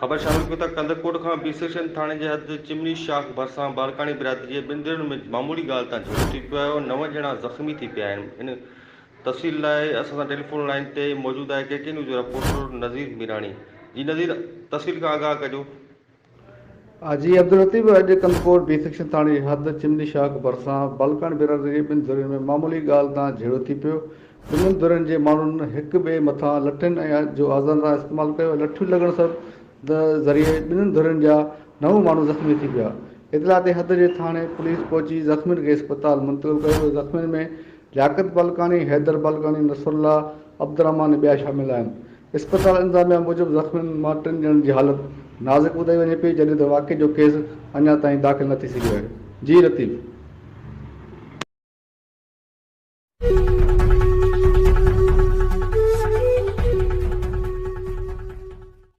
ख़बर शामिल कयो त कंदरकोट खां बी सेक्शन थाणे जे हद चिमनी शाख भरिसां बालकानी बिरादरी जे ॿिनि धिरुनि में मामूली ॻाल्हि तां झगड़ो थी पियो आहे। 9 ॼणा ज़ख़्मी थी पिया आहिनि। इन तफ़सील लाइ असां सां टेलीफोन लाइन ते मौजूदु आहे के न्यूज़ जो रिपोर्टर नज़ीर मीराणी। जी नज़ीर, तफ़सील खां आगाह कजो। जी अब्दुल लतीफ़, अॼु कंदरकोट बी सेक्शन थाणे हद चिमनी शाख भरिसां बालकानी बिरादरी जे ॿिनि धिरुनि में मामूली ॻाल्हि तां झगड़ो थी पियो। ॿिन्हिनि धिरुनि जे माण्हुनि हिक ॿिए मथां लठियुनि जो आज़ादाना इस्तेमालु कयो। लठियूं लॻण ज़रिए ॿिन्हिनि धिरुनि जा 9 माण्हू ज़ख़्मी थी पिया। इतला ते हद जे थाणे पुलिस पहुची ज़ख़्मियुनि खे अस्पताल मुंतक़िल कयो। ज़ख़्मियुनि में लियाकत बालकानी, हैदर बालकानी, नसरुल्ला, अब्दुर्रहमान ऐं ॿिया शामिल आहिनि। अस्पताल इंतज़ामिया मूजिबि ज़ख़्मियुनि मां 3 ॼणनि जी हालत नाज़ुक ॿुधाई वञे पई, जॾहिं त वाक़े जो केस अञा ताईं दाख़िल न थी सघियो आहे। जी लतीफ़।